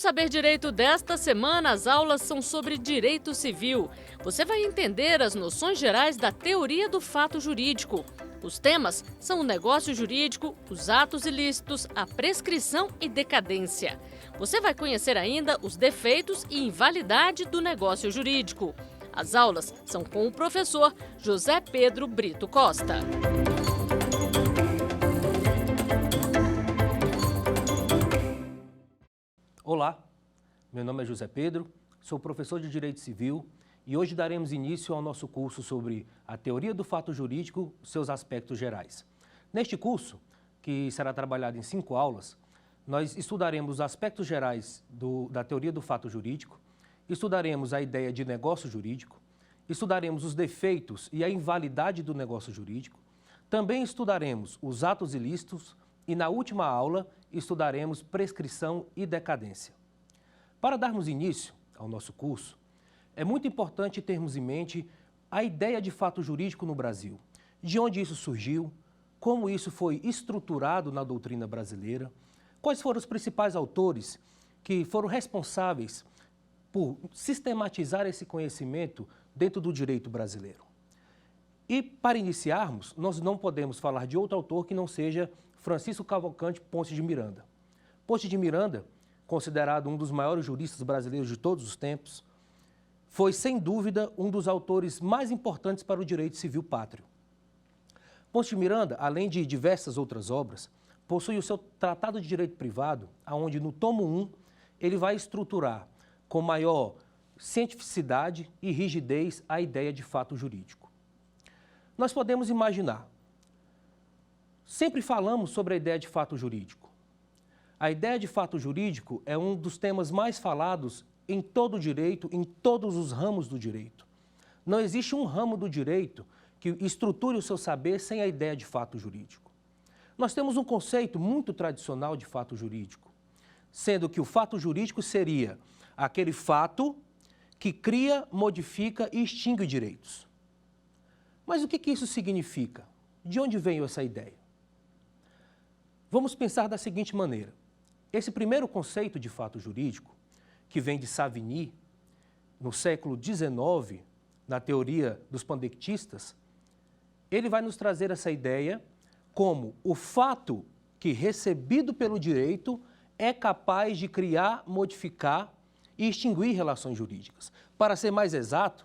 Saber Direito desta semana, as aulas são sobre direito civil. Você vai entender as noções gerais da teoria do fato jurídico. Os temas são o negócio jurídico, os atos ilícitos, a prescrição e decadência. Você vai conhecer ainda os defeitos e invalidade do negócio jurídico. As aulas são com o professor José Pedro Brito Costa. Olá, meu nome é José Pedro, sou professor de Direito Civil e hoje daremos início ao nosso curso sobre a teoria do fato jurídico, seus aspectos gerais. Neste curso, que será trabalhado em 5 aulas, nós estudaremos os aspectos gerais da teoria do fato jurídico, estudaremos a ideia de negócio jurídico, estudaremos os defeitos e a invalidade do negócio jurídico, também estudaremos os atos ilícitos e, na última aula, estudaremos prescrição e decadência. Para darmos início ao nosso curso, é muito importante termos em mente a ideia de fato jurídico no Brasil, de onde isso surgiu, como isso foi estruturado na doutrina brasileira, quais foram os principais autores que foram responsáveis por sistematizar esse conhecimento dentro do direito brasileiro. E, para iniciarmos, nós não podemos falar de outro autor que não seja Francisco Cavalcante Ponce de Miranda. Ponce de Miranda, considerado um dos maiores juristas brasileiros de todos os tempos, foi, sem dúvida, um dos autores mais importantes para o direito civil pátrio. Ponce de Miranda, além de diversas outras obras, possui o seu Tratado de Direito Privado, onde no tomo 1 ele vai estruturar com maior cientificidade e rigidez a ideia de fato jurídico. Nós podemos imaginar. Sempre falamos sobre a ideia de fato jurídico. A ideia de fato jurídico é um dos temas mais falados em todo o direito, em todos os ramos do direito. Não existe um ramo do direito que estruture o seu saber sem a ideia de fato jurídico. Nós temos um conceito muito tradicional de fato jurídico, sendo que o fato jurídico seria aquele fato que cria, modifica e extingue direitos. Mas o que isso significa? De onde veio essa ideia? Vamos pensar da seguinte maneira. Esse primeiro conceito de fato jurídico, que vem de Savigny, no século XIX, na teoria dos pandectistas, ele vai nos trazer essa ideia como o fato que, recebido pelo direito, é capaz de criar, modificar e extinguir relações jurídicas. Para ser mais exato,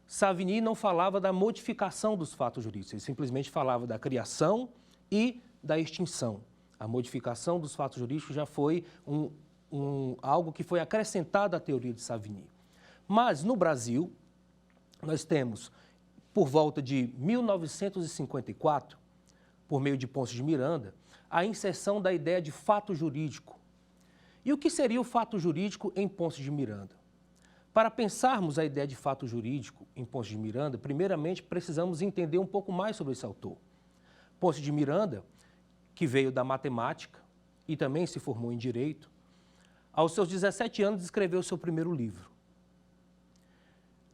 Savigny não falava da modificação dos fatos jurídicos, ele simplesmente falava da criação e da extinção. A modificação dos fatos jurídicos já foi algo que foi acrescentado à teoria de Savigny. Mas, no Brasil, nós temos, por volta de 1954, por meio de Ponce de Miranda, a inserção da ideia de fato jurídico. E o que seria o fato jurídico em Ponce de Miranda? Para pensarmos a ideia de fato jurídico em Ponce de Miranda, primeiramente precisamos entender um pouco mais sobre esse autor. Ponce de Miranda, que veio da matemática e também se formou em direito, aos seus 17 anos escreveu seu primeiro livro.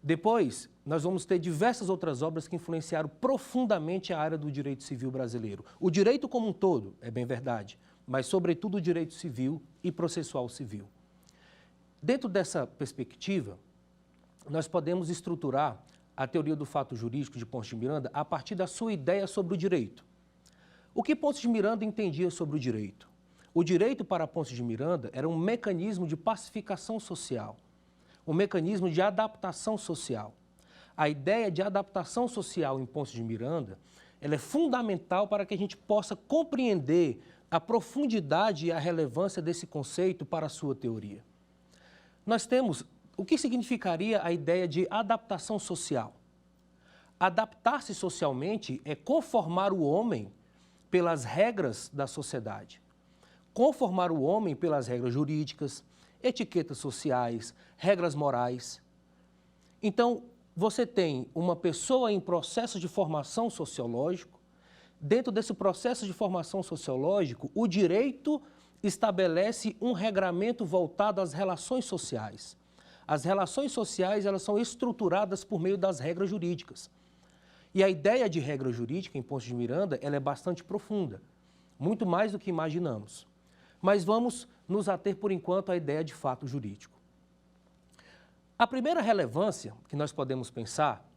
Depois, nós vamos ter diversas outras obras que influenciaram profundamente a área do direito civil brasileiro. O direito como um todo, é bem verdade, mas sobretudo o direito civil e processual civil. Dentro dessa perspectiva, nós podemos estruturar a teoria do fato jurídico de Ponce de Miranda a partir da sua ideia sobre o direito. O que Ponce de Miranda entendia sobre o direito? O direito para Ponce de Miranda era um mecanismo de pacificação social, um mecanismo de adaptação social. A ideia de adaptação social em Ponce de Miranda, ela é fundamental para que a gente possa compreender a profundidade e a relevância desse conceito para a sua teoria. Nós temos o que significaria a ideia de adaptação social. Adaptar-se socialmente é conformar o homem pelas regras da sociedade. Conformar o homem pelas regras jurídicas, etiquetas sociais, regras morais. Então, você tem uma pessoa em processo de formação sociológico. Dentro desse processo de formação sociológico, o direito estabelece um regramento voltado às relações sociais. As relações sociais, elas são estruturadas por meio das regras jurídicas. E a ideia de regra jurídica em Ponce de Miranda, ela é bastante profunda, muito mais do que imaginamos. mas vamos nos ater por enquanto à ideia de fato jurídico. A primeira relevância que nós podemos pensar,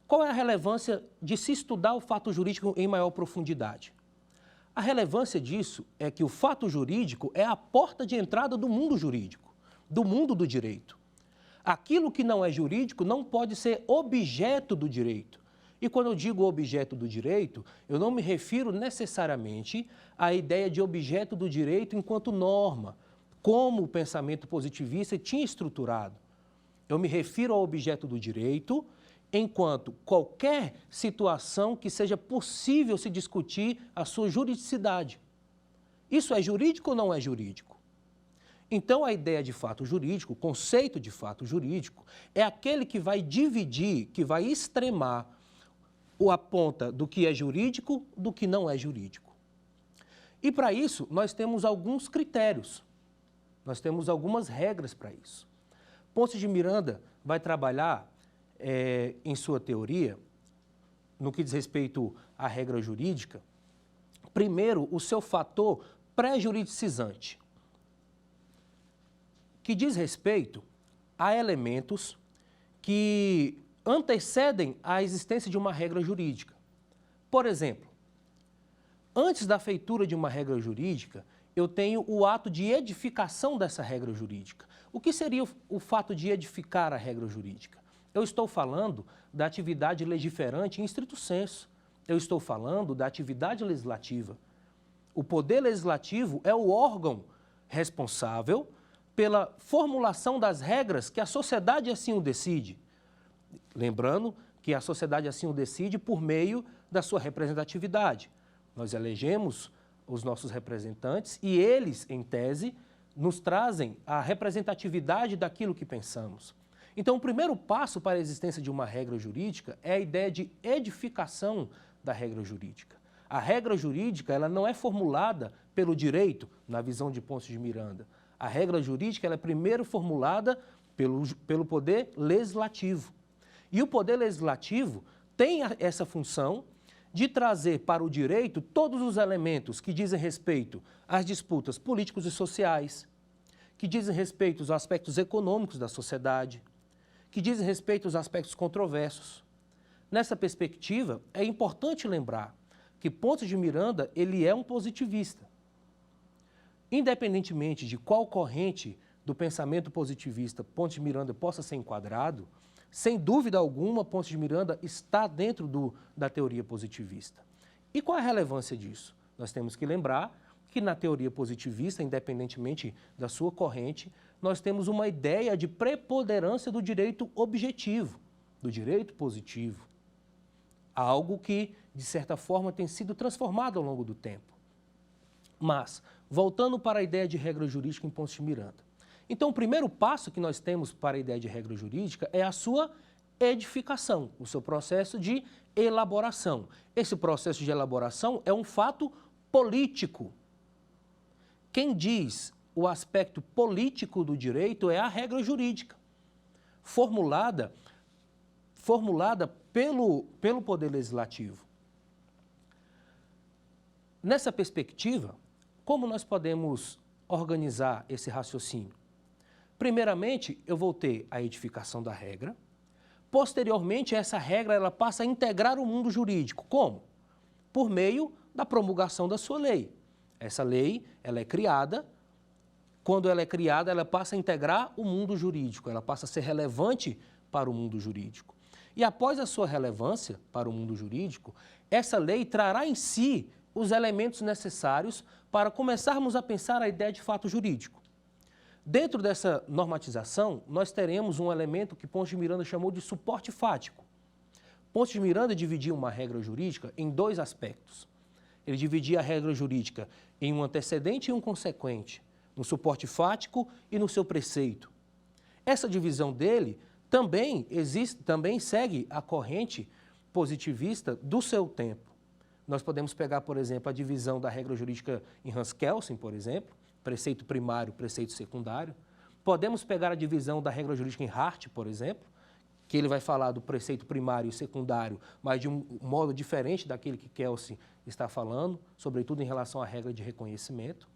qual é a relevância de se estudar o fato jurídico em maior profundidade? A relevância disso é que o fato jurídico é a porta de entrada do mundo jurídico, do mundo do direito. Aquilo que não é jurídico não pode ser objeto do direito. E quando eu digo objeto do direito, eu não me refiro necessariamente à ideia de objeto do direito enquanto norma, como o pensamento positivista tinha estruturado. Eu me refiro ao objeto do direito enquanto qualquer situação que seja possível se discutir a sua juridicidade. Isso é jurídico ou não é jurídico? Então, a ideia de fato jurídico, o conceito de fato jurídico, é aquele que vai dividir, que vai extremar a ponta do que é jurídico do que não é jurídico. E para isso, nós temos alguns critérios, nós temos algumas regras para isso. Ponce de Miranda vai trabalhar em sua teoria, no que diz respeito à regra jurídica, primeiro o seu fator pré-juridicizante, que diz respeito a elementos que antecedem a existência de uma regra jurídica. Por exemplo, antes da feitura de uma regra jurídica, eu tenho o ato de edificação dessa regra jurídica. O que seria o fato de edificar a regra jurídica? Eu estou falando da atividade legiferante em estrito senso. Eu estou falando da atividade legislativa. O poder legislativo é o órgão responsável pela formulação das regras que a sociedade assim o decide. Lembrando que a sociedade assim o decide por meio da sua representatividade. Nós elegemos os nossos representantes e eles, em tese, nos trazem a representatividade daquilo que pensamos. Então, o primeiro passo para a existência de uma regra jurídica é a ideia de edificação da regra jurídica. A regra jurídica ela não é formulada pelo direito, na visão de Ponce de Miranda. A regra jurídica ela é primeiro formulada pelo poder legislativo. E o poder legislativo tem essa função de trazer para o direito todos os elementos que dizem respeito às disputas políticos e sociais, que dizem respeito aos aspectos econômicos da sociedade, que dizem respeito aos aspectos controversos. Nessa perspectiva, é importante lembrar que Ponce de Miranda ele é um positivista. Independentemente de qual corrente do pensamento positivista Ponce de Miranda possa ser enquadrado, sem dúvida alguma, Ponce de Miranda está dentro da teoria positivista. E qual é a relevância disso? Nós temos que lembrar que na teoria positivista, independentemente da sua corrente, nós temos uma ideia de preponderância do direito objetivo, do direito positivo. Algo que, de certa forma, tem sido transformado ao longo do tempo. Mas, voltando para a ideia de regra jurídica em Ponce de Miranda. Então, o primeiro passo que nós temos para a ideia de regra jurídica é a sua edificação, o seu processo de elaboração. Esse processo de elaboração é um fato político. Quem diz o aspecto político do direito é a regra jurídica, formulada pelo Poder Legislativo. Nessa perspectiva, como nós podemos organizar esse raciocínio? Primeiramente, eu vou ter a edificação da regra. Posteriormente, essa regra ela passa a integrar o mundo jurídico. Como? Por meio da promulgação da sua lei. Essa lei ela é criada. Quando ela é criada, ela passa a integrar o mundo jurídico. Ela passa a ser relevante para o mundo jurídico. E após a sua relevância para o mundo jurídico, essa lei trará em si os elementos necessários para começarmos a pensar a ideia de fato jurídico. Dentro dessa normatização, nós teremos um elemento que Ponce de Miranda chamou de suporte fático. Ponce de Miranda dividia uma regra jurídica em dois aspectos. Ele dividia a regra jurídica em um antecedente e um consequente, no suporte fático e no seu preceito. Essa divisão dele também segue a corrente positivista do seu tempo. Nós podemos pegar, por exemplo, a divisão da regra jurídica em Hans Kelsen, por exemplo, preceito primário, preceito secundário. Podemos pegar a divisão da regra jurídica em Hart, por exemplo, que ele vai falar do preceito primário e secundário, mas de um modo diferente daquele que Kelsen está falando, sobretudo em relação à regra de reconhecimento.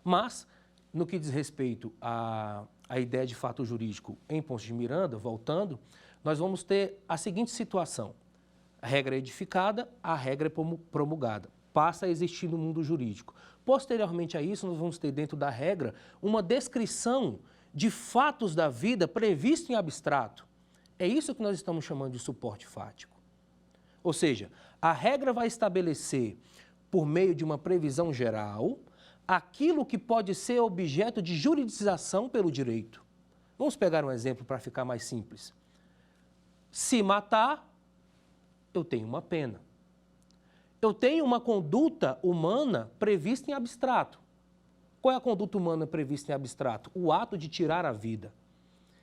Mas, no que diz respeito à ideia de fato jurídico em Pontes de Miranda, voltando, nós vamos ter a seguinte situação. A regra é edificada, a regra é promulgada. Passa a existir no mundo jurídico. Posteriormente a isso, nós vamos ter dentro da regra uma descrição de fatos da vida previsto em abstrato. É isso que nós estamos chamando de suporte fático. Ou seja, a regra vai estabelecer, por meio de uma previsão geral, aquilo que pode ser objeto de juridização pelo direito. Vamos pegar um exemplo para ficar mais simples. Se matar, eu tenho uma pena. Eu tenho uma conduta humana prevista em abstrato. Qual é a conduta humana prevista em abstrato? O ato de tirar a vida.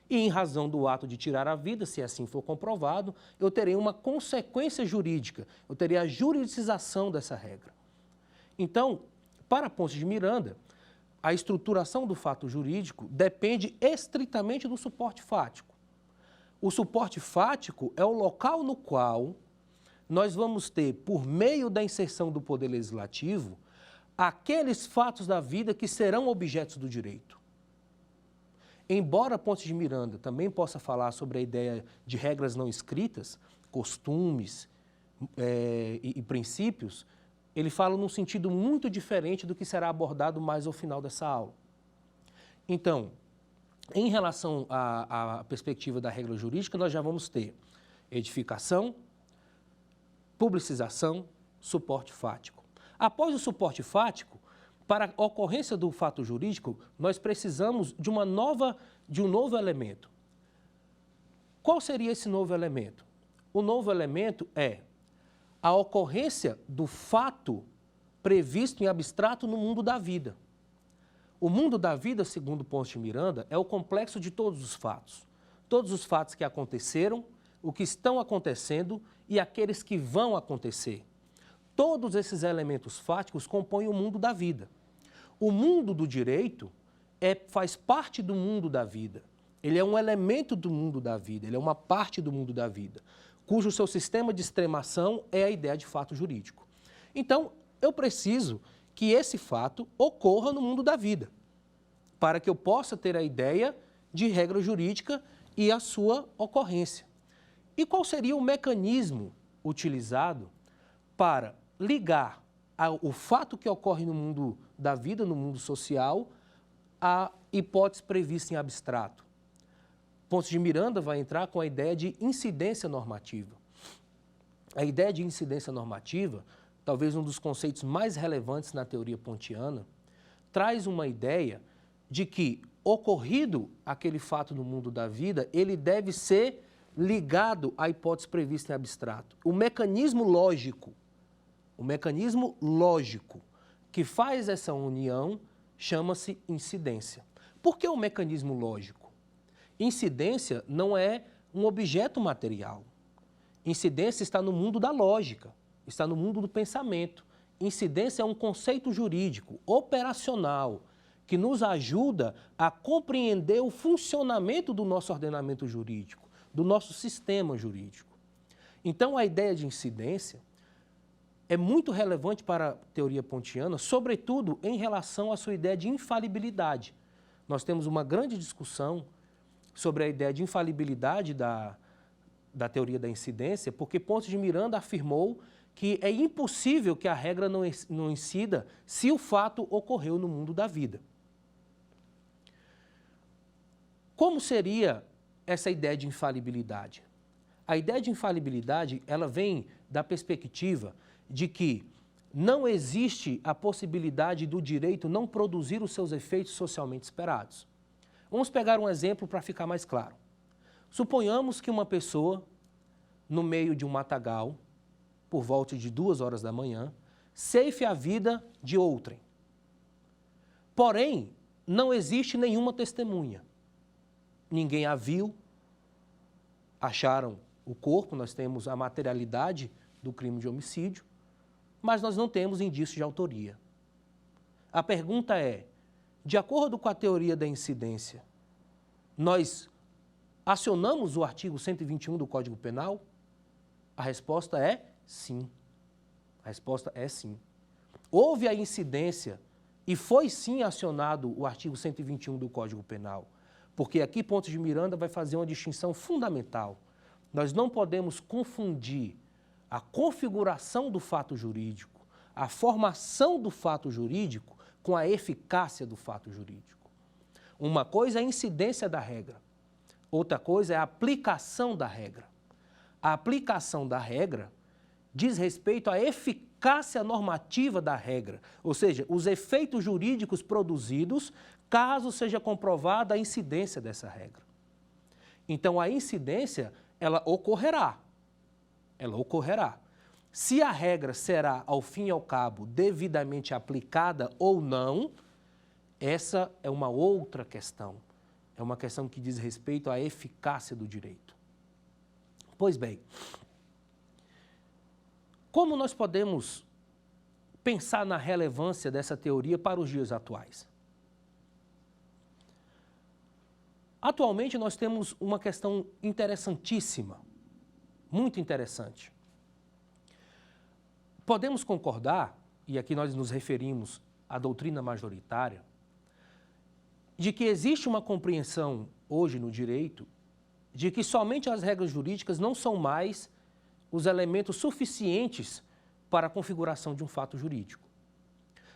E em razão do ato de tirar a vida, se assim for comprovado, eu terei uma consequência jurídica, eu terei a juridização dessa regra. Então, para Pontes de Miranda, a estruturação do fato jurídico depende estritamente do suporte fático. O suporte fático é o local no qual nós vamos ter, por meio da inserção do Poder Legislativo, aqueles fatos da vida que serão objetos do direito. Embora Pontes de Miranda também possa falar sobre a ideia de regras não escritas, costumes e princípios, ele fala num sentido muito diferente do que será abordado mais ao final dessa aula. Então, em relação à perspectiva da regra jurídica, nós já vamos ter edificação, publicização, suporte fático. Após o suporte fático, para a ocorrência do fato jurídico, nós precisamos de um novo elemento. Qual seria esse novo elemento? O novo elemento é a ocorrência do fato previsto em abstrato no mundo da vida. O mundo da vida, segundo Pontes de Miranda, é o complexo de todos os fatos. Todos os fatos que aconteceram, o que estão acontecendo e aqueles que vão acontecer. Todos esses elementos fáticos compõem o mundo da vida. O mundo do direito faz parte do mundo da vida. Ele é um elemento do mundo da vida, ele é uma parte do mundo da vida, cujo seu sistema de extremação é a ideia de fato jurídico. Então, eu preciso que esse fato ocorra no mundo da vida, para que eu possa ter a ideia de regra jurídica e a sua ocorrência. E qual seria o mecanismo utilizado para ligar o fato que ocorre no mundo da vida, no mundo social, à hipótese prevista em abstrato? Pontes de Miranda vai entrar com a ideia de incidência normativa. A ideia de incidência normativa, talvez um dos conceitos mais relevantes na teoria pontiana, traz uma ideia de que, ocorrido aquele fato no mundo da vida, ele deve ser ligado à hipótese prevista em abstrato. O mecanismo lógico que faz essa união chama-se incidência. Por que o mecanismo lógico? Incidência não é um objeto material. Incidência está no mundo da lógica, está no mundo do pensamento. Incidência é um conceito jurídico, operacional, que nos ajuda a compreender o funcionamento do nosso ordenamento jurídico, do nosso sistema jurídico. Então, a ideia de incidência é muito relevante para a teoria pontiana, sobretudo em relação à sua ideia de infalibilidade. Nós temos uma grande discussão sobre a ideia de infalibilidade da teoria da incidência, porque Pontes de Miranda afirmou que é impossível que a regra não incida se o fato ocorreu no mundo da vida. Como seria essa ideia de infalibilidade? A ideia de infalibilidade, ela vem da perspectiva de que não existe a possibilidade do direito não produzir os seus efeitos socialmente esperados. Vamos pegar um exemplo para ficar mais claro. Suponhamos que uma pessoa, no meio de um matagal, por volta de 2 horas da manhã, ceife a vida de outrem. Porém, não existe nenhuma testemunha. Ninguém a viu, acharam o corpo, nós temos a materialidade do crime de homicídio, mas nós não temos indício de autoria. A pergunta é, de acordo com a teoria da incidência, nós acionamos o artigo 121 do Código Penal? A resposta é sim. A resposta é sim. Houve a incidência E foi sim acionado o artigo 121 do Código Penal, porque aqui Pontes de Miranda vai fazer uma distinção fundamental. Nós não podemos confundir a configuração do fato jurídico, a formação do fato jurídico com a eficácia do fato jurídico. Uma coisa é a incidência da regra, outra coisa é a aplicação da regra. A aplicação da regra diz respeito à eficácia normativa da regra, ou seja, os efeitos jurídicos produzidos caso seja comprovada a incidência dessa regra. Então, a incidência, ela ocorrerá. Se a regra será, ao fim e ao cabo, devidamente aplicada ou não, essa é uma outra questão. É uma questão que diz respeito à eficácia do direito. Pois bem, como nós podemos pensar na relevância dessa teoria para os dias atuais? Atualmente nós temos uma questão interessantíssima, muito interessante. Podemos concordar, e aqui nós nos referimos à doutrina majoritária, de que existe uma compreensão hoje no direito de que somente as regras jurídicas não são mais os elementos suficientes para a configuração de um fato jurídico.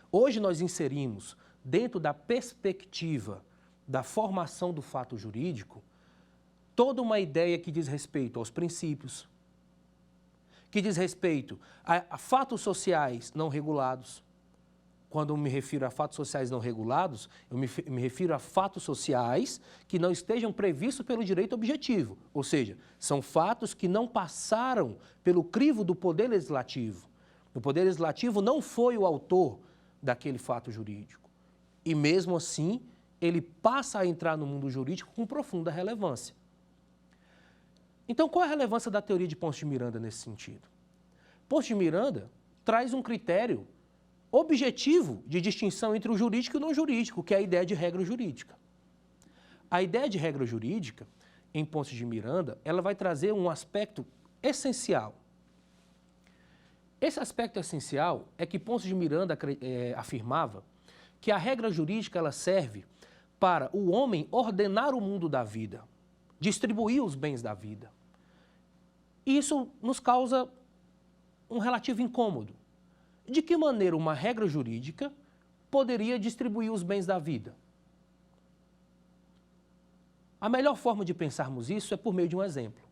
Hoje nós inserimos, dentro da perspectiva da formação do fato jurídico, toda uma ideia que diz respeito aos princípios, que diz respeito a fatos sociais não regulados. Quando eu me refiro a fatos sociais não regulados, eu me refiro a fatos sociais que não estejam previstos pelo direito objetivo, ou seja, são fatos que não passaram pelo crivo do Poder Legislativo. O Poder Legislativo não foi o autor daquele fato jurídico. E mesmo assim, ele passa a entrar no mundo jurídico com profunda relevância. Então, qual é a relevância da teoria de Pontes de Miranda nesse sentido? Pontes de Miranda traz um critério objetivo de distinção entre o jurídico e o não jurídico, que é a ideia de regra jurídica. A ideia de regra jurídica, em Pontes de Miranda, ela vai trazer um aspecto essencial. Esse aspecto essencial é que Pontes de Miranda afirmava que a regra jurídica ela serve para o homem ordenar o mundo da vida, distribuir os bens da vida. E isso nos causa um relativo incômodo. De que maneira uma regra jurídica poderia distribuir os bens da vida? A melhor forma de pensarmos isso é por meio de um exemplo.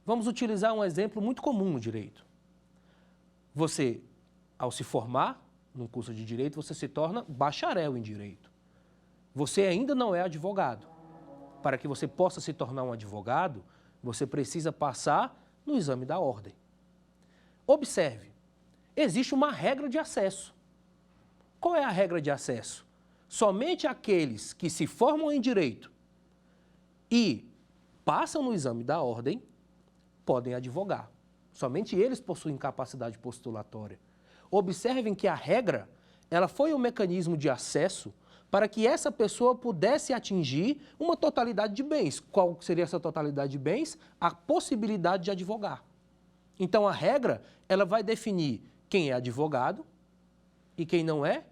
Vamos utilizar um exemplo muito comum no direito. Você, ao se formar num curso de direito, você se torna bacharel em direito. Você ainda não é advogado. Para que você possa se tornar um advogado, você precisa passar no exame da ordem. Observe, existe uma regra de acesso. Qual é a regra de acesso? Somente aqueles que se formam em direito e passam no exame da ordem podem advogar. Somente eles possuem capacidade postulatória. Observem que a regra, ela foi um mecanismo de acesso para que essa pessoa pudesse atingir uma totalidade de bens. Qual seria essa totalidade de bens? A possibilidade de advogar. Então, a regra, ela vai definir quem é advogado e quem não é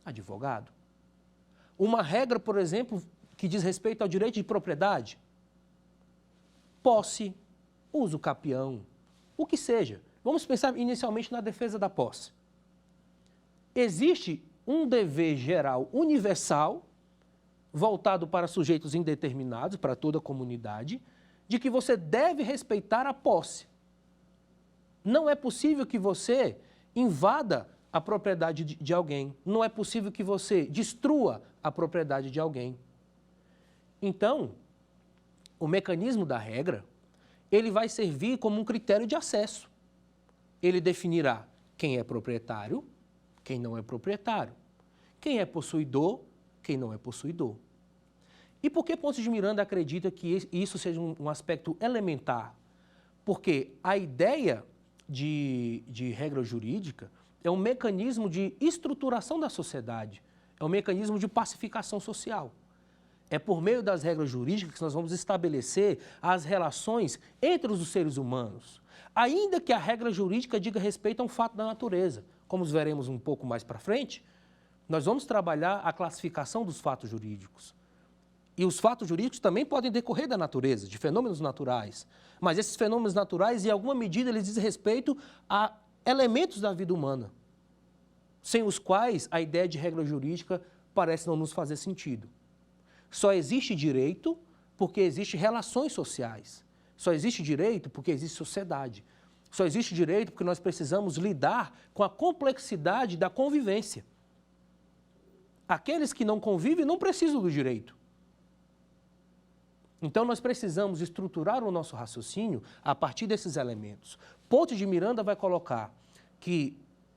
advogado. Uma regra, por exemplo, que diz respeito ao direito de propriedade, posse, uso capião, o que seja. Vamos pensar inicialmente na defesa da posse. Existe um dever geral universal, voltado para sujeitos indeterminados, para toda a comunidade, de que você deve respeitar a posse. Não é possível que você invada a propriedade de alguém. Não é possível que você destrua a propriedade de alguém. Então, o mecanismo da regra, ele vai servir como um critério de acesso. Ele definirá quem é proprietário, quem não é proprietário, quem é possuidor, quem não é possuidor. E por que Pontes de Miranda acredita que isso seja um aspecto elementar? Porque a ideia de regra jurídica é um mecanismo de estruturação da sociedade, é um mecanismo de pacificação social. É por meio das regras jurídicas que nós vamos estabelecer as relações entre os seres humanos, ainda que a regra jurídica diga respeito a um fato da natureza. Como veremos um pouco mais para frente, nós vamos trabalhar a classificação dos fatos jurídicos. E os fatos jurídicos também podem decorrer da natureza, de fenômenos naturais. Mas esses fenômenos naturais, em alguma medida, eles dizem respeito a elementos da vida humana, sem os quais a ideia de regra jurídica parece não nos fazer sentido. Só existe direito porque existem relações sociais. Só existe direito porque existe sociedade. Só existe direito porque nós precisamos lidar com a complexidade da convivência. Aqueles que não convivem não precisam do direito. Então, nós precisamos estruturar o nosso raciocínio a partir desses elementos. Pontes de Miranda vai colocar que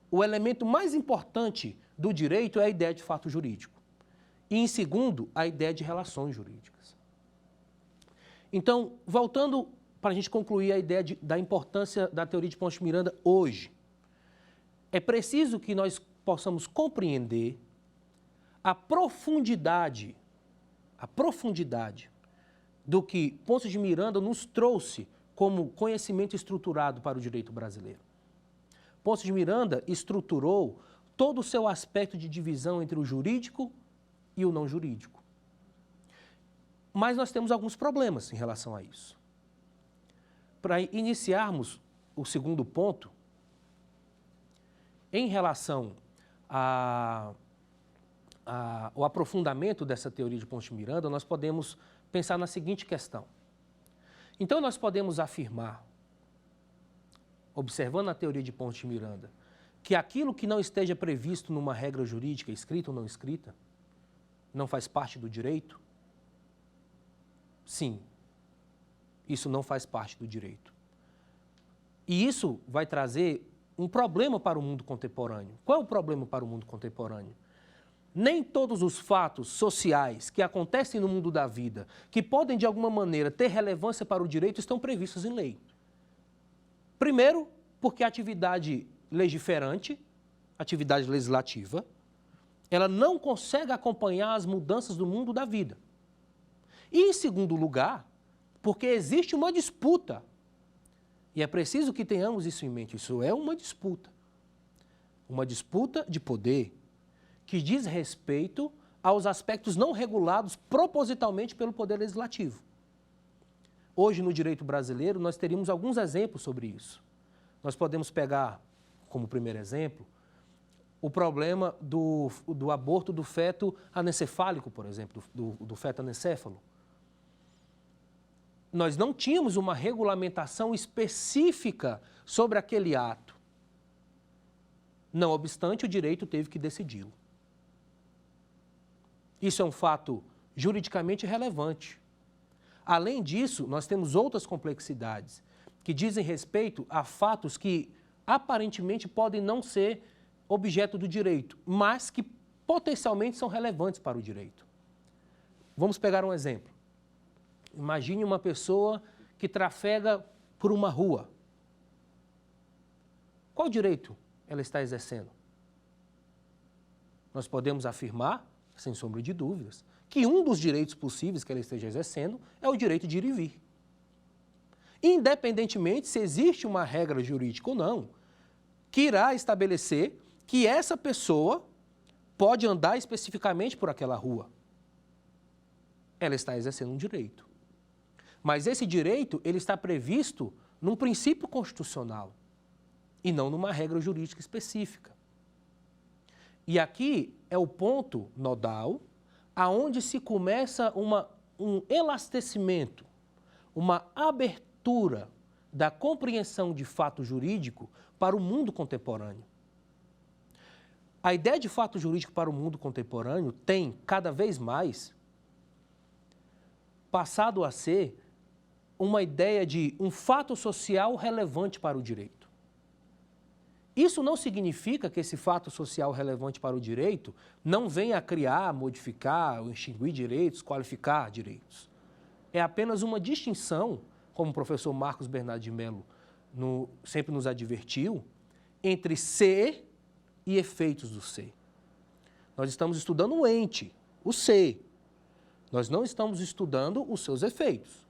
o elemento mais importante do direito é a ideia de fato jurídico. E, em segundo, a ideia de relações jurídicas. Então, voltando para a gente concluir a ideia da importância da teoria de Pontes de Miranda hoje, é preciso que nós possamos compreender a profundidade do que Pontes de Miranda nos trouxe como conhecimento estruturado para o direito brasileiro. Pontes de Miranda estruturou todo o seu aspecto de divisão entre o jurídico e o não jurídico. Mas nós temos alguns problemas em relação a isso. Para iniciarmos o segundo ponto, em relação ao aprofundamento dessa teoria de Pontes de Miranda, nós podemos pensar na seguinte questão. Então, nós podemos afirmar, observando a teoria de Pontes de Miranda, que aquilo que não esteja previsto numa regra jurídica, escrita ou não escrita, não faz parte do direito? Sim, isso não faz parte do direito. E isso vai trazer um problema para o mundo contemporâneo. Qual é o problema para o mundo contemporâneo? Nem todos os fatos sociais que acontecem no mundo da vida, que podem de alguma maneira ter relevância para o direito, estão previstos em lei. Primeiro, porque a atividade legiferante, atividade legislativa, ela não consegue acompanhar as mudanças do mundo da vida. E, em segundo lugar, porque existe uma disputa. E é preciso que tenhamos isso em mente. Isso é uma disputa. Uma disputa de poder que diz respeito aos aspectos não regulados propositalmente pelo Poder Legislativo. Hoje, no direito brasileiro, nós teríamos alguns exemplos sobre isso. Nós podemos pegar, como primeiro exemplo, o problema do aborto do feto anencefálico, por exemplo, do feto anencéfalo. Nós não tínhamos uma regulamentação específica sobre aquele ato. Não obstante, o direito teve que decidi-lo. Isso é um fato juridicamente relevante. Além disso, nós temos outras complexidades que dizem respeito a fatos que aparentemente podem não ser objeto do direito, mas que potencialmente são relevantes para o direito. Vamos pegar um exemplo. Imagine uma pessoa que trafega por uma rua. Qual direito ela está exercendo? Nós podemos afirmar, sem sombra de dúvidas, que um dos direitos possíveis que ela esteja exercendo é o direito de ir e vir. Independentemente se existe uma regra jurídica ou não, que irá estabelecer que essa pessoa pode andar especificamente por aquela rua. Ela está exercendo um direito. Mas esse direito, ele está previsto num princípio constitucional e não numa regra jurídica específica. E aqui é o ponto nodal aonde se começa um elastecimento, uma abertura da compreensão de fato jurídico para o mundo contemporâneo. A ideia de fato jurídico para o mundo contemporâneo tem, cada vez mais, passado a ser uma ideia de um fato social relevante para o direito. Isso não significa que esse fato social relevante para o direito não venha a criar, modificar, extinguir direitos, qualificar direitos. É apenas uma distinção, como o professor Marcos Bernardo de Mello sempre nos advertiu, entre ser e efeitos do ser. Nós estamos estudando o ente, o ser. Nós não estamos estudando os seus efeitos.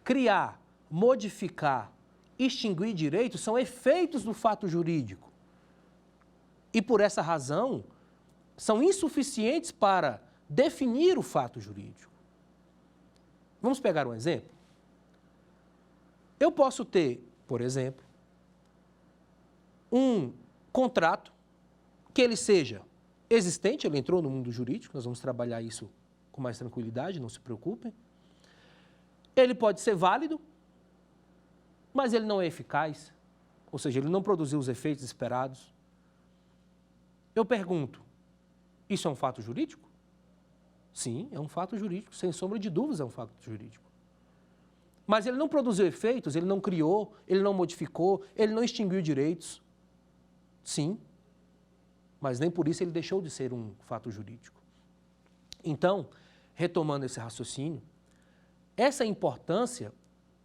Criar, modificar, extinguir direitos são efeitos do fato jurídico. E por essa razão, são insuficientes para definir o fato jurídico. Vamos pegar um exemplo? Eu posso ter, por exemplo, um contrato que ele seja existente, ele entrou no mundo jurídico, nós vamos trabalhar isso com mais tranquilidade, não se preocupem. Ele pode ser válido, mas ele não é eficaz, ou seja, ele não produziu os efeitos esperados. Eu pergunto, isso é um fato jurídico? Sim, é um fato jurídico, sem sombra de dúvidas é um fato jurídico. Mas ele não produziu efeitos, ele não criou, ele não modificou, ele não extinguiu direitos. Sim, mas nem por isso ele deixou de ser um fato jurídico. Então, retomando esse raciocínio, essa importância,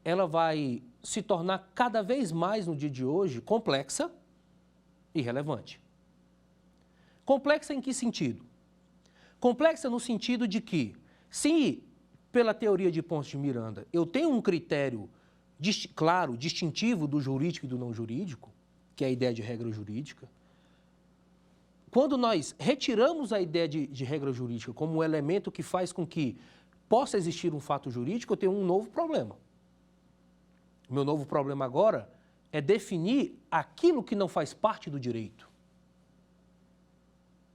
ela vai se tornar cada vez mais no dia de hoje complexa e relevante. Complexa em que sentido? Complexa no sentido de que, se pela teoria de Ponce de Miranda eu tenho um critério claro, distintivo do jurídico e do não jurídico, que é a ideia de regra jurídica, quando nós retiramos a ideia de regra jurídica como um elemento que faz com que possa existir um fato jurídico, eu tenho um novo problema. O meu novo problema agora é definir aquilo que não faz parte do direito.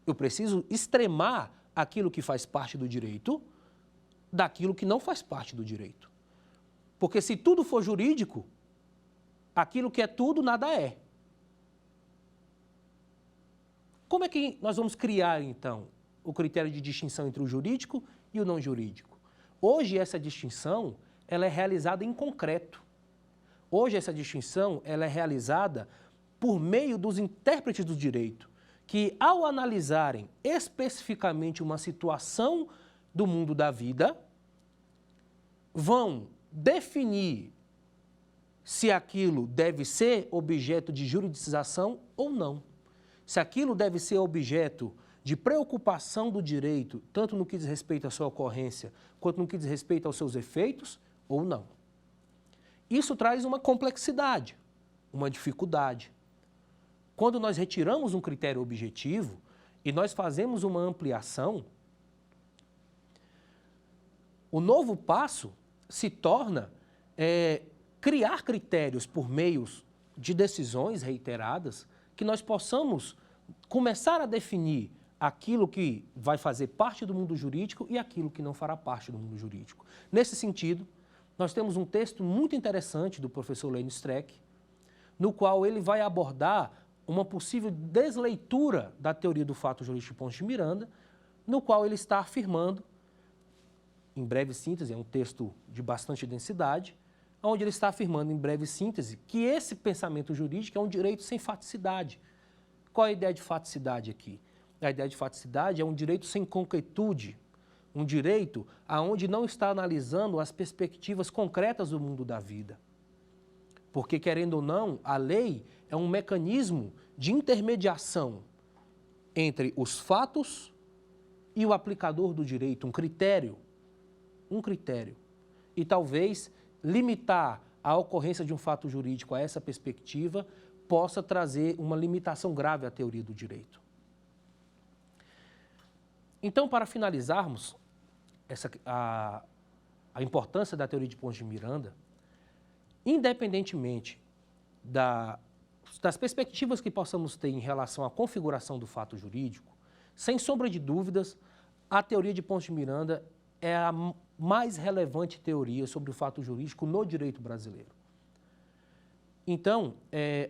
Eu preciso extremar aquilo que faz parte do direito daquilo que não faz parte do direito. Porque se tudo for jurídico, aquilo que é tudo, nada é. Como é que nós vamos criar, então, o critério de distinção entre o jurídico e o não jurídico? Hoje, essa distinção ela é realizada em concreto. Hoje, essa distinção ela é realizada por meio dos intérpretes do direito, que, ao analisarem especificamente uma situação do mundo da vida, vão definir se aquilo deve ser objeto de juridicização ou não. Se aquilo deve ser objeto de preocupação do direito, tanto no que diz respeito à sua ocorrência, quanto no que diz respeito aos seus efeitos, ou não. Isso traz uma complexidade, uma dificuldade. Quando nós retiramos um critério objetivo e nós fazemos uma ampliação, o novo passo se torna criar critérios por meios de decisões reiteradas que nós possamos começar a definir aquilo que vai fazer parte do mundo jurídico e aquilo que não fará parte do mundo jurídico. Nesse sentido, nós temos um texto muito interessante do professor Lênio Streck, no qual ele vai abordar uma possível desleitura da teoria do fato jurídico de Ponce de Miranda, no qual ele está afirmando, em breve síntese, é um texto de bastante densidade, onde ele está afirmando em breve síntese que esse pensamento jurídico é um direito sem faticidade. Qual é a ideia de faticidade aqui? A ideia de faticidade é um direito sem concretude, um direito aonde não está analisando as perspectivas concretas do mundo da vida. Porque, querendo ou não, a lei é um mecanismo de intermediação entre os fatos e o aplicador do direito, um critério. E talvez limitar a ocorrência de um fato jurídico a essa perspectiva possa trazer uma limitação grave à teoria do direito. Então, para finalizarmos a importância da teoria de Ponce de Miranda, independentemente das perspectivas que possamos ter em relação à configuração do fato jurídico, sem sombra de dúvidas, a teoria de Ponce de Miranda é a mais relevante teoria sobre o fato jurídico no direito brasileiro. Então,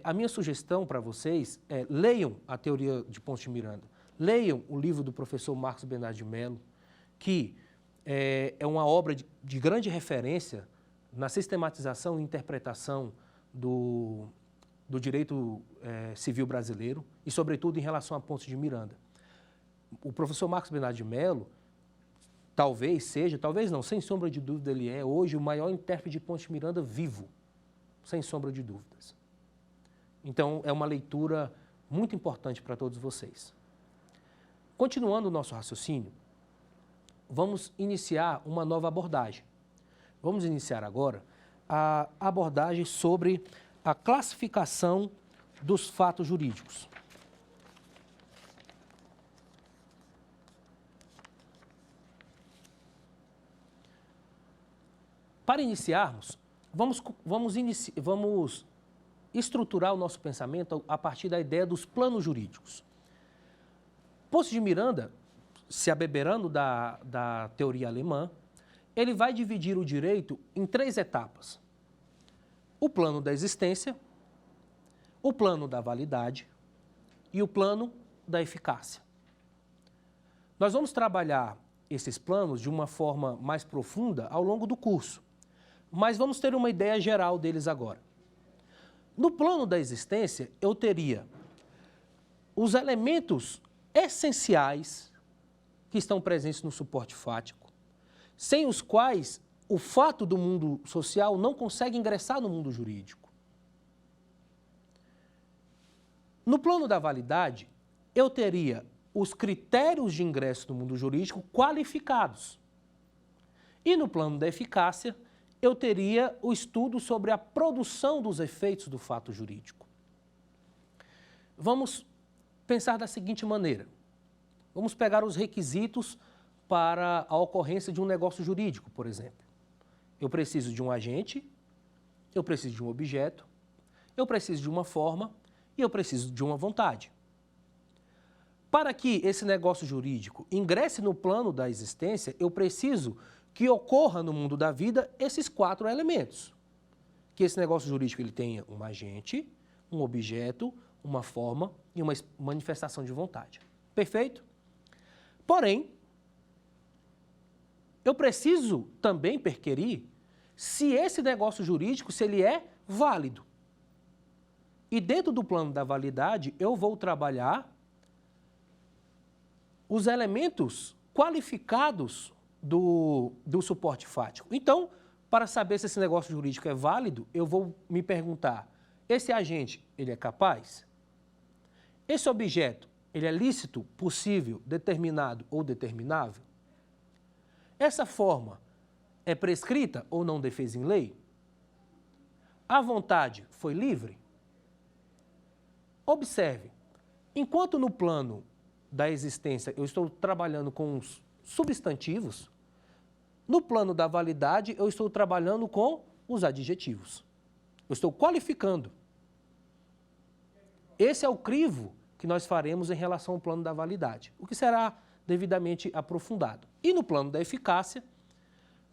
a minha sugestão para vocês é leiam a teoria de Ponce de Miranda, leiam o livro do professor Marcos Bernardo de Mello, que é uma obra de grande referência na sistematização e interpretação do direito civil brasileiro e, sobretudo, em relação a Ponce de Miranda. O professor Marcos Bernardo de Mello talvez seja, talvez não, sem sombra de dúvida ele é hoje o maior intérprete de Ponce de Miranda vivo, sem sombra de dúvidas. Então, é uma leitura muito importante para todos vocês. Continuando o nosso raciocínio, vamos iniciar uma nova abordagem. Vamos iniciar agora a abordagem sobre a classificação dos fatos jurídicos. Para iniciarmos, vamos estruturar o nosso pensamento a partir da ideia dos planos jurídicos. Poço de Miranda, se abeberando da teoria alemã, ele vai dividir o direito em 3 etapas. O plano da existência, o plano da validade e o plano da eficácia. Nós vamos trabalhar esses planos de uma forma mais profunda ao longo do curso, mas vamos ter uma ideia geral deles agora. No plano da existência, eu teria os elementos essenciais que estão presentes no suporte fático, sem os quais o fato do mundo social não consegue ingressar no mundo jurídico. No plano da validade, eu teria os critérios de ingresso no mundo jurídico qualificados. E no plano da eficácia, eu teria o estudo sobre a produção dos efeitos do fato jurídico. Vamos pensar da seguinte maneira. Vamos pegar os requisitos para a ocorrência de um negócio jurídico, por exemplo. Eu preciso de um agente, eu preciso de um objeto, eu preciso de uma forma e eu preciso de uma vontade. Para que esse negócio jurídico ingresse no plano da existência, eu preciso que ocorra no mundo da vida esses 4 elementos. Que esse negócio jurídico ele tenha um agente, um objeto, uma forma e uma manifestação de vontade. Perfeito? Porém, eu preciso também perquirir se esse negócio jurídico, se ele é válido. E dentro do plano da validade, eu vou trabalhar os elementos qualificados do suporte fático. Então, para saber se esse negócio jurídico é válido, eu vou me perguntar, esse agente, ele é capaz? Esse objeto, ele é lícito, possível, determinado ou determinável? Essa forma é prescrita ou não defesa em lei? A vontade foi livre? Observe, enquanto no plano da existência eu estou trabalhando com os substantivos, no plano da validade eu estou trabalhando com os adjetivos. Eu estou qualificando. Esse é o crivo que nós faremos em relação ao plano da validade, o que será devidamente aprofundado. E no plano da eficácia,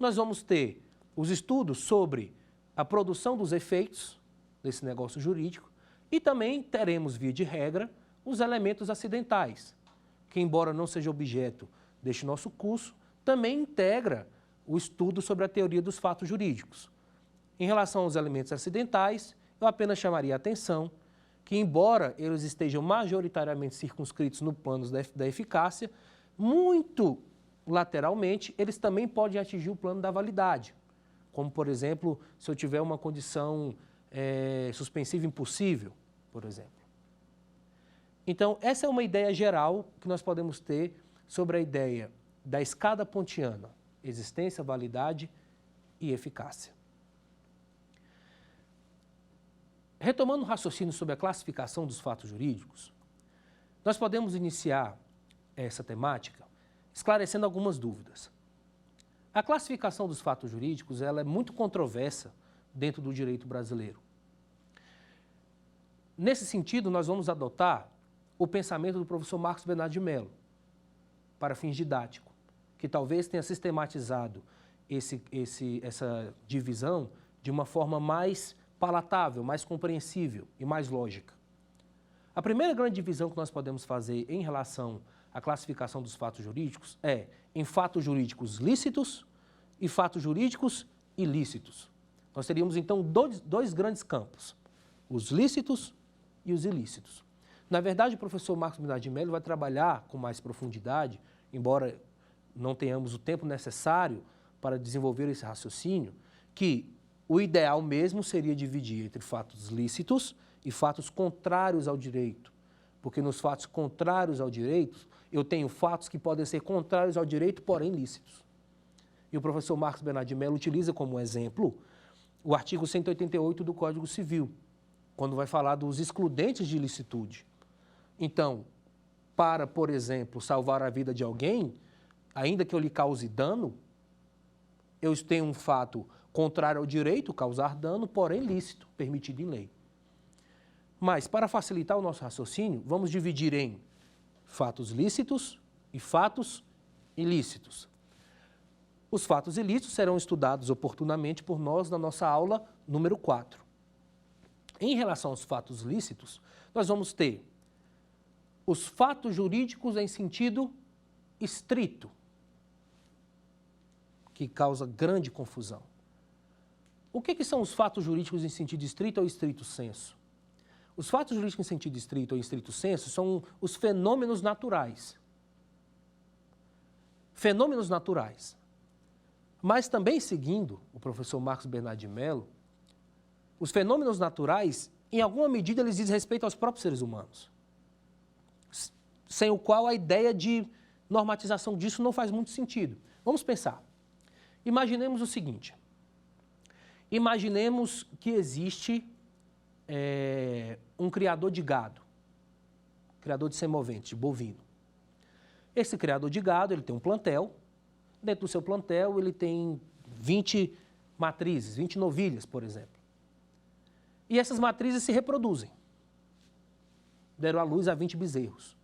nós vamos ter os estudos sobre a produção dos efeitos desse negócio jurídico e também teremos, via de regra, os elementos acidentais, que, embora não seja objeto deste nosso curso, também integra o estudo sobre a teoria dos fatos jurídicos. Em relação aos elementos acidentais, eu apenas chamaria a atenção que, embora eles estejam majoritariamente circunscritos no plano da eficácia, muito lateralmente, eles também podem atingir o plano da validade, como, por exemplo, se eu tiver uma condição suspensiva impossível, por exemplo. Então, essa é uma ideia geral que nós podemos ter sobre a ideia da escada pontiana, existência, validade e eficácia. Retomando o raciocínio sobre a classificação dos fatos jurídicos, nós podemos iniciar essa temática esclarecendo algumas dúvidas. A classificação dos fatos jurídicos ela é muito controversa dentro do direito brasileiro. Nesse sentido, nós vamos adotar o pensamento do professor Marcos Bernardo de Mello, para fins didáticos, que talvez tenha sistematizado essa divisão de uma forma mais palatável, mais compreensível e mais lógica. A primeira grande divisão que nós podemos fazer em relação à classificação dos fatos jurídicos é em fatos jurídicos lícitos e fatos jurídicos ilícitos. Nós teríamos, então, dois grandes campos, os lícitos e os ilícitos. Na verdade, o professor Marcos Bernardo de Mello vai trabalhar com mais profundidade, embora não tenhamos o tempo necessário para desenvolver esse raciocínio, que o ideal mesmo seria dividir entre fatos lícitos e fatos contrários ao direito. Porque nos fatos contrários ao direito, eu tenho fatos que podem ser contrários ao direito, porém lícitos. E o professor Marcos Bernardo de Mello utiliza como exemplo o artigo 188 do Código Civil, quando vai falar dos excludentes de ilicitude. Então, para, por exemplo, salvar a vida de alguém, ainda que eu lhe cause dano, eu tenho um fato contrário ao direito, causar dano, porém lícito, permitido em lei. Mas, para facilitar o nosso raciocínio, vamos dividir em fatos lícitos e fatos ilícitos. Os fatos ilícitos serão estudados oportunamente por nós na nossa aula número 4. Em relação aos fatos lícitos, nós vamos ter os fatos jurídicos em sentido estrito, que causa grande confusão. O que são os fatos jurídicos em sentido estrito ou estrito sensu? Os fatos jurídicos em sentido estrito ou estrito sensu são os fenômenos naturais. Fenômenos naturais. Mas também seguindo o professor Marcos Bernardo de Mello, os fenômenos naturais, em alguma medida, eles dizem respeito aos próprios seres humanos, sem o qual a ideia de normatização disso não faz muito sentido. Vamos pensar. Imaginemos o seguinte. Imaginemos que existe um criador de gado, criador de semoventes, de bovino. Esse criador de gado, ele tem um plantel. Dentro do seu plantel, ele tem 20 matrizes, 20 novilhas, por exemplo. E essas matrizes se reproduzem. Deram à luz a 20 bezerros.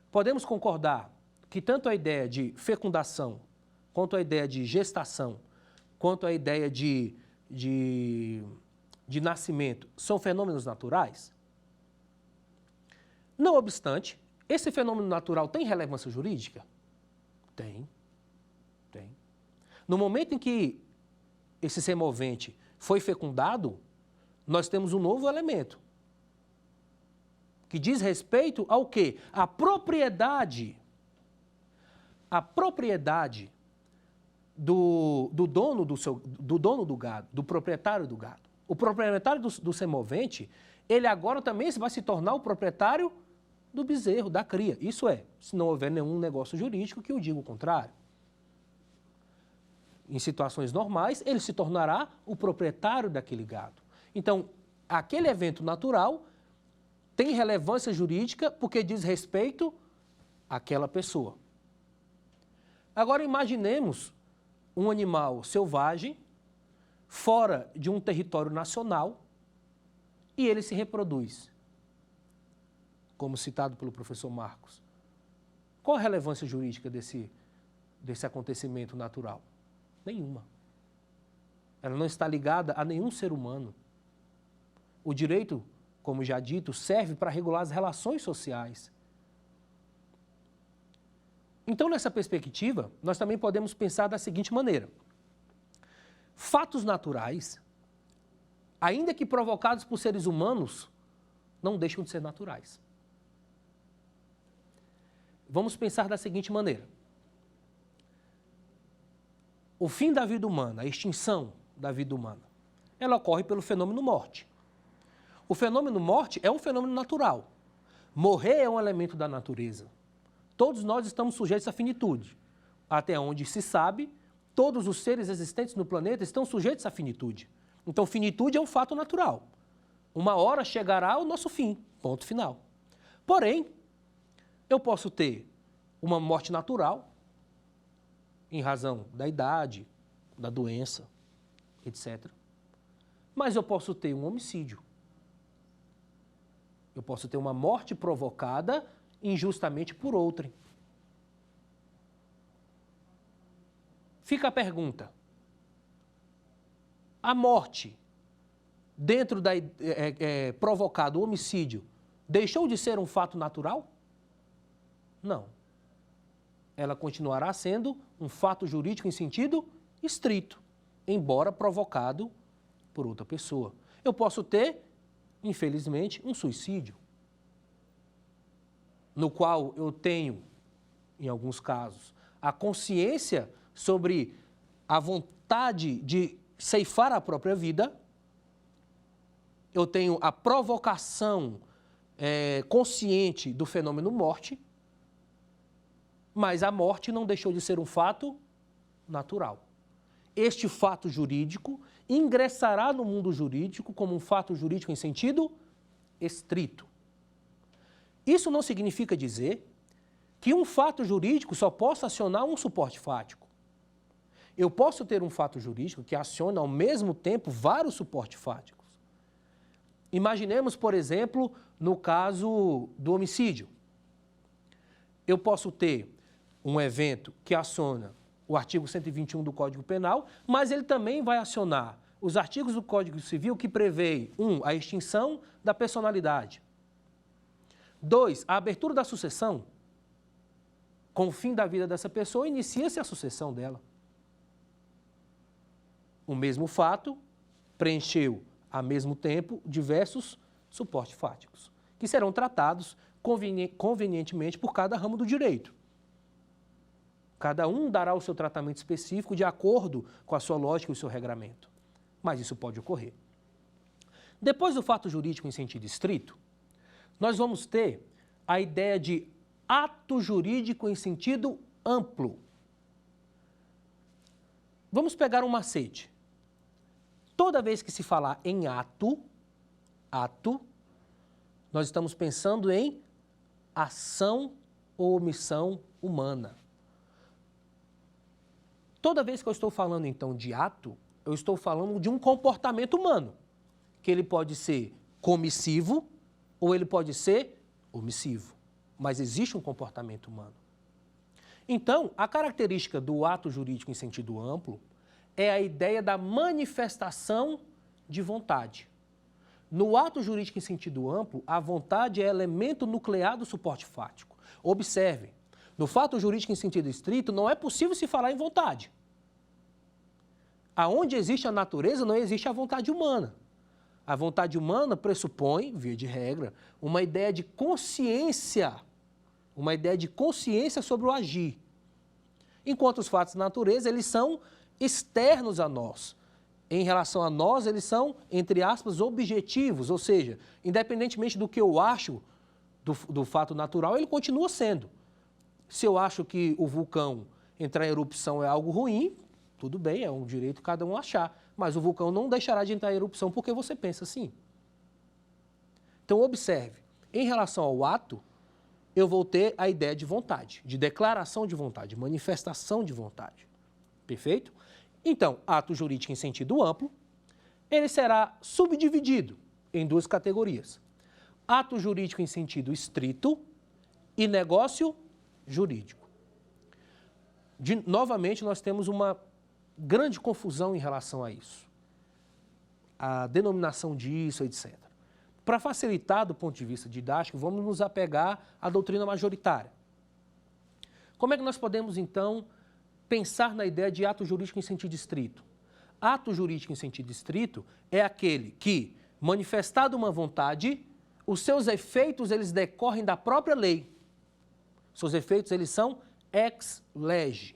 Podemos concordar que tanto a ideia de fecundação, quanto a ideia de gestação, quanto a ideia de nascimento são fenômenos naturais? Não obstante, esse fenômeno natural tem relevância jurídica? Tem. No momento em que esse semovente foi fecundado, nós temos um novo elemento, que diz respeito ao quê? A propriedade do dono do gado, do proprietário do gado. O proprietário do semovente, ele agora também vai se tornar o proprietário do bezerro, da cria. Isso é, se não houver nenhum negócio jurídico que o diga o contrário. Em situações normais, ele se tornará o proprietário daquele gado. Então, aquele evento natural tem relevância jurídica porque diz respeito àquela pessoa. Agora, imaginemos um animal selvagem fora de um território nacional e ele se reproduz, como citado pelo professor Marcos. Qual a relevância jurídica desse acontecimento natural? Nenhuma. Ela não está ligada a nenhum ser humano. O direito, como já dito, serve para regular as relações sociais. Então, nessa perspectiva, nós também podemos pensar da seguinte maneira. Fatos naturais, ainda que provocados por seres humanos, não deixam de ser naturais. Vamos pensar da seguinte maneira. O fim da vida humana, a extinção da vida humana, ela ocorre pelo fenômeno morte. O fenômeno morte é um fenômeno natural. Morrer é um elemento da natureza. Todos nós estamos sujeitos à finitude. Até onde se sabe, todos os seres existentes no planeta estão sujeitos à finitude. Então, finitude é um fato natural. Uma hora chegará o nosso fim, ponto final. Porém, eu posso ter uma morte natural, em razão da idade, da doença, etc. Mas eu posso ter um homicídio. Eu posso ter uma morte provocada injustamente por outrem. Fica a pergunta. A morte, dentro da provocado o homicídio, deixou de ser um fato natural? Não. Ela continuará sendo um fato jurídico em sentido estrito, embora provocado por outra pessoa. Eu posso ter, infelizmente, um suicídio, no qual eu tenho, em alguns casos, a consciência sobre a vontade de ceifar a própria vida, eu tenho a provocação consciente do fenômeno morte, mas a morte não deixou de ser um fato natural. Este fato jurídico ingressará no mundo jurídico como um fato jurídico em sentido estrito. Isso não significa dizer que um fato jurídico só possa acionar um suporte fático. Eu posso ter um fato jurídico que aciona ao mesmo tempo vários suportes fáticos. Imaginemos, por exemplo, no caso do homicídio. Eu posso ter um evento que aciona o artigo 121 do Código Penal, mas ele também vai acionar os artigos do Código Civil que prevêem, 1, a extinção da personalidade. 2, a abertura da sucessão. Com o fim da vida dessa pessoa, inicia-se a sucessão dela. O mesmo fato preencheu, ao mesmo tempo, diversos suportes fáticos, que serão tratados convenientemente por cada ramo do direito. Cada um dará o seu tratamento específico de acordo com a sua lógica e o seu regramento. Mas isso pode ocorrer. Depois do fato jurídico em sentido estrito, nós vamos ter a ideia de ato jurídico em sentido amplo. Vamos pegar um macete. Toda vez que se falar em ato, nós estamos pensando em ação ou omissão humana. Toda vez que eu estou falando, então, de ato, eu estou falando de um comportamento humano, que ele pode ser comissivo ou ele pode ser omissivo, mas existe um comportamento humano. Então, a característica do ato jurídico em sentido amplo é a ideia da manifestação de vontade. No ato jurídico em sentido amplo, a vontade é elemento nuclear do suporte fático. Observem, no fato jurídico em sentido estrito, não é possível se falar em vontade. Aonde existe a natureza, não existe a vontade humana. A vontade humana pressupõe, via de regra, uma ideia de consciência sobre o agir. Enquanto os fatos da natureza, eles são externos a nós. Em relação a nós, eles são, entre aspas, objetivos, ou seja, independentemente do que eu acho do fato natural, ele continua sendo. Se eu acho que o vulcão entrar em erupção é algo ruim, tudo bem, é um direito de cada um achar, mas o vulcão não deixará de entrar em erupção porque você pensa assim. Então, observe, em relação ao ato, eu vou ter a ideia de vontade, de declaração de vontade, manifestação de vontade. Perfeito? Então, ato jurídico em sentido amplo, ele será subdividido em duas categorias. Ato jurídico em sentido estrito e negócio jurídico. Novamente, nós temos uma grande confusão em relação a isso. A denominação disso, etc. Para facilitar do ponto de vista didático, vamos nos apegar à doutrina majoritária. Como é que nós podemos, então, pensar na ideia de ato jurídico em sentido estrito? Ato jurídico em sentido estrito é aquele que, manifestada uma vontade, os seus efeitos eles decorrem da própria lei. Seus efeitos eles são ex lege.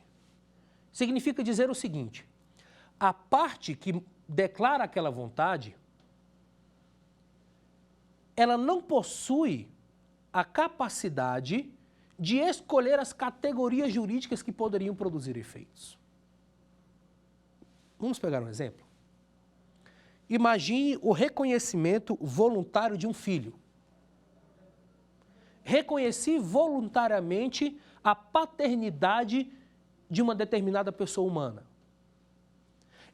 Significa dizer o seguinte: a parte que declara aquela vontade, ela não possui a capacidade de escolher as categorias jurídicas que poderiam produzir efeitos. Vamos pegar um exemplo? Imagine o reconhecimento voluntário de um filho. Reconheci voluntariamente a paternidade de uma determinada pessoa humana.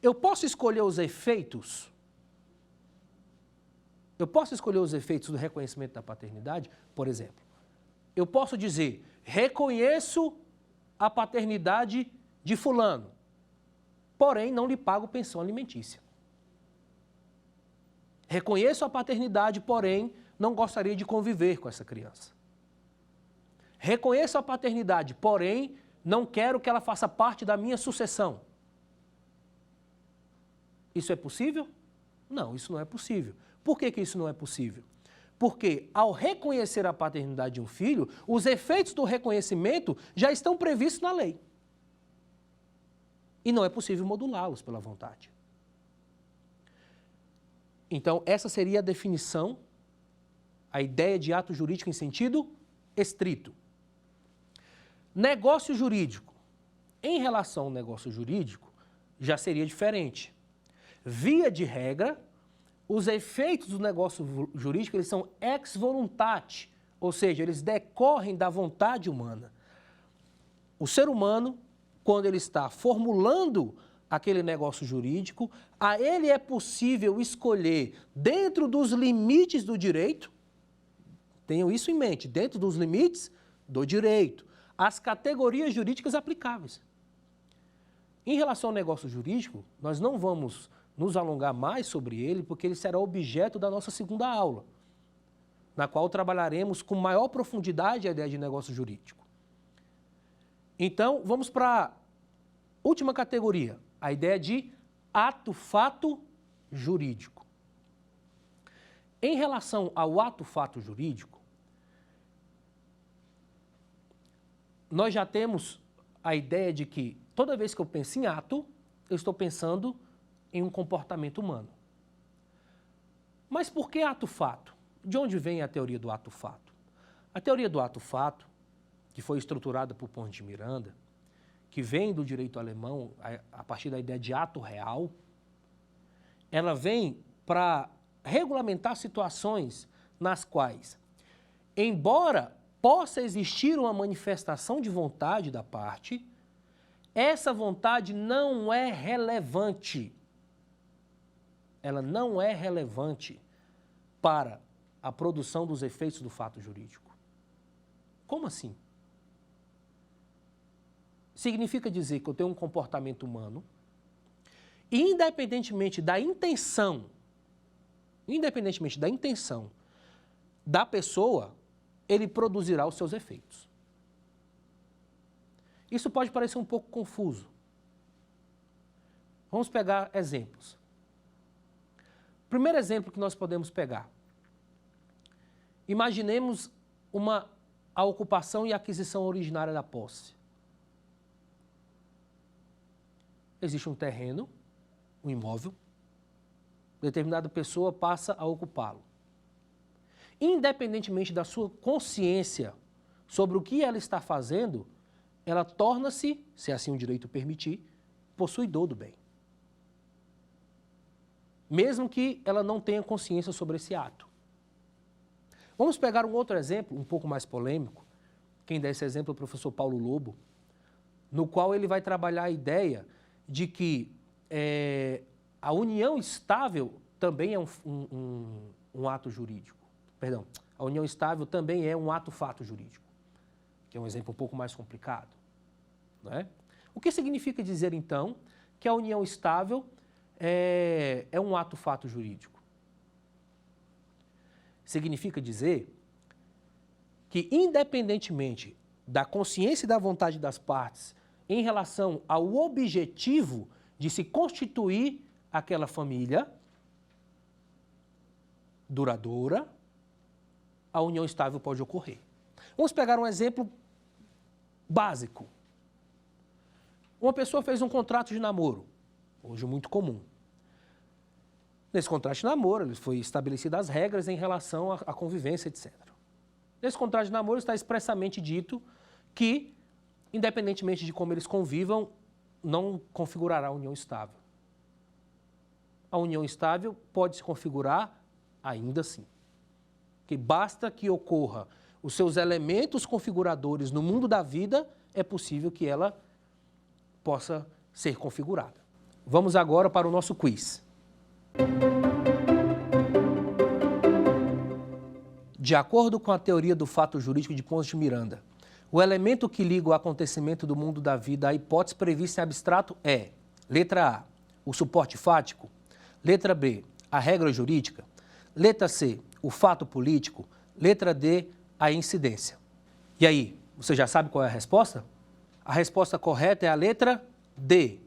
Eu posso escolher os efeitos? Eu posso escolher os efeitos do reconhecimento da paternidade? Por exemplo, eu posso dizer, reconheço a paternidade de fulano, porém não lhe pago pensão alimentícia. Reconheço a paternidade, porém não gostaria de conviver com essa criança. Reconheço a paternidade, porém não quero que ela faça parte da minha sucessão. Isso é possível? Não, isso não é possível. Por que isso não é possível? Porque, ao reconhecer a paternidade de um filho, os efeitos do reconhecimento já estão previstos na lei. E não é possível modulá-los pela vontade. Então, essa seria a definição, a ideia de ato jurídico em sentido estrito. Negócio jurídico. Em relação ao negócio jurídico, já seria diferente. Via de regra, os efeitos do negócio jurídico eles são ex voluntate, ou seja, eles decorrem da vontade humana. O ser humano quando ele está formulando aquele negócio jurídico, a ele é possível escolher, dentro dos limites do direito, tenham isso em mente, dentro dos limites do direito, as categorias jurídicas aplicáveis. Em relação ao negócio jurídico, nós não vamos nos alongar mais sobre ele, porque ele será objeto da nossa segunda aula, na qual trabalharemos com maior profundidade a ideia de negócio jurídico. Então, vamos para a última categoria, a ideia de ato-fato jurídico. Em relação ao ato-fato jurídico, nós já temos a ideia de que toda vez que eu penso em ato, eu estou pensando em um comportamento humano. Mas por que ato-fato? De onde vem a teoria do ato-fato? A teoria do ato-fato, que foi estruturada por Ponte de Miranda, que vem do direito alemão a partir da ideia de ato real, ela vem para regulamentar situações nas quais, embora possa existir uma manifestação de vontade da parte, essa vontade não é relevante. Ela não é relevante para a produção dos efeitos do fato jurídico. Como assim? Significa dizer que eu tenho um comportamento humano e, independentemente da intenção da pessoa, ele produzirá os seus efeitos. Isso pode parecer um pouco confuso. Vamos pegar exemplos. Primeiro exemplo que nós podemos pegar. Imaginemos a ocupação e aquisição originária da posse. Existe um terreno, um imóvel, determinada pessoa passa a ocupá-lo. Independentemente da sua consciência sobre o que ela está fazendo, ela torna-se, se assim o direito permitir, possuidor do bem. Mesmo que ela não tenha consciência sobre esse ato. Vamos pegar um outro exemplo, um pouco mais polêmico. Quem dá esse exemplo é o professor Paulo Lobo, no qual ele vai trabalhar a ideia de que a união estável também é um ato jurídico. Perdão, a união estável também é um ato-fato jurídico, que é um exemplo um pouco mais complicado. Não é? O que significa dizer, então, que a união estável é um ato-fato jurídico? Significa dizer que, independentemente da consciência e da vontade das partes em relação ao objetivo de se constituir aquela família duradoura, a união estável pode ocorrer. Vamos pegar um exemplo básico. Uma pessoa fez um contrato de namoro, hoje muito comum. Nesse contrato de namoro, foi estabelecidas as regras em relação à convivência, etc. Nesse contrato de namoro está expressamente dito que, independentemente de como eles convivam, não configurará a união estável. A união estável pode se configurar ainda assim. Que basta que ocorra os seus elementos configuradores no mundo da vida, é possível que ela possa ser configurada. Vamos agora para o nosso quiz. De acordo com a teoria do fato jurídico de Ponte de Miranda, o elemento que liga o acontecimento do mundo da vida à hipótese prevista em abstrato é: letra A, o suporte fático; letra B, a regra jurídica; letra C, o fato político; letra D, a incidência. E aí, você já sabe qual é a resposta? A resposta correta é a letra D,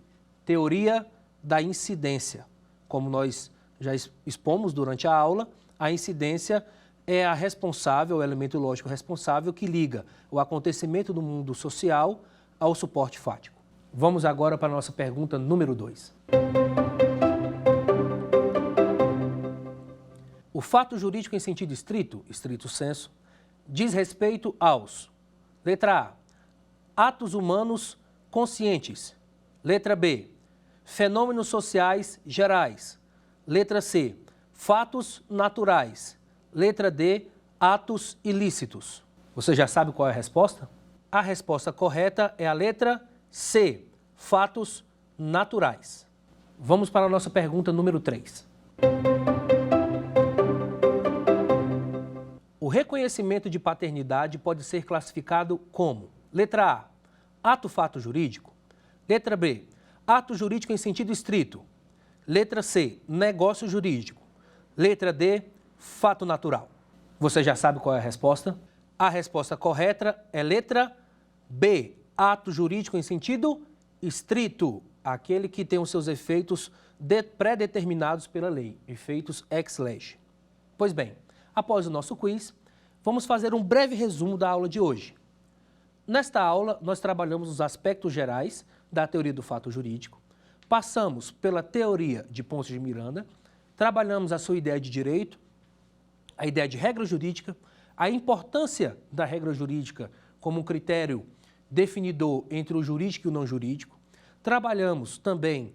teoria da incidência. Como nós já expomos durante a aula, a incidência é a responsável, o elemento lógico responsável que liga o acontecimento do mundo social ao suporte fático. Vamos agora para a nossa pergunta número 2. O fato jurídico em sentido estrito, stricto sensu, diz respeito aos: letra A, atos humanos conscientes; letra B, fenômenos sociais gerais; letra C, fatos naturais; letra D, atos ilícitos. Você já sabe qual é a resposta? A resposta correta é a letra C. Fatos naturais. Vamos para a nossa pergunta número 3. O reconhecimento de paternidade pode ser classificado como: letra A, ato fato jurídico. Letra B, ato jurídico em sentido estrito. Letra C, negócio jurídico. Letra D, fato natural. Você já sabe qual é a resposta? A resposta correta é letra B, ato jurídico em sentido estrito, aquele que tem os seus efeitos pré-determinados pela lei, efeitos ex lege. Pois bem, após o nosso quiz, vamos fazer um breve resumo da aula de hoje. Nesta aula, nós trabalhamos os aspectos gerais da teoria do fato jurídico, passamos pela teoria de Ponce de Miranda, trabalhamos a sua ideia de direito, a ideia de regra jurídica, a importância da regra jurídica como um critério definidor entre o jurídico e o não jurídico, trabalhamos também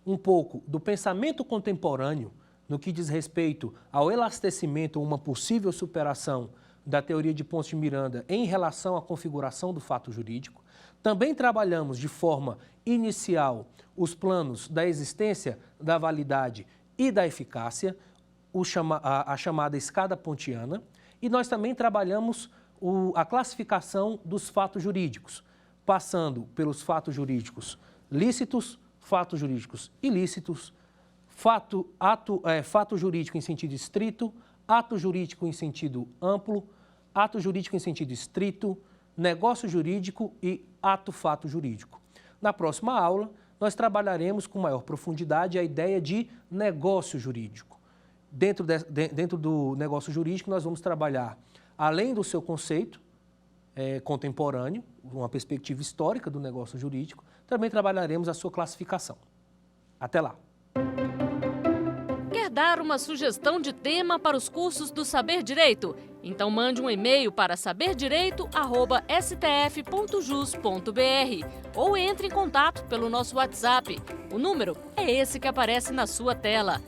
um pouco do pensamento contemporâneo no que diz respeito ao elastecimento ou uma possível superação da teoria de Ponce de Miranda em relação à configuração do fato jurídico. Também trabalhamos de forma inicial os planos da existência, da validade e da eficácia, a chamada escada pontiana, e nós também trabalhamos a classificação dos fatos jurídicos, passando pelos fatos jurídicos lícitos, fatos jurídicos ilícitos, fato jurídico em sentido estrito, ato jurídico em sentido amplo, ato jurídico em sentido estrito, negócio jurídico e ato-fato jurídico. Na próxima aula, nós trabalharemos com maior profundidade a ideia de negócio jurídico. Dentro do negócio jurídico, nós vamos trabalhar, além do seu conceito contemporâneo, uma perspectiva histórica do negócio jurídico, também trabalharemos a sua classificação. Até lá! Quer dar uma sugestão de tema para os cursos do Saber Direito? Então mande um e-mail para saberdireito@stf.jus.br ou entre em contato pelo nosso WhatsApp. O número é esse que aparece na sua tela.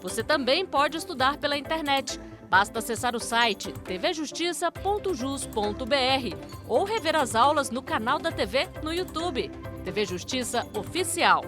Você também pode estudar pela internet. Basta acessar o site tvjustiça.jus.br ou rever as aulas no canal da TV no YouTube. TV Justiça Oficial.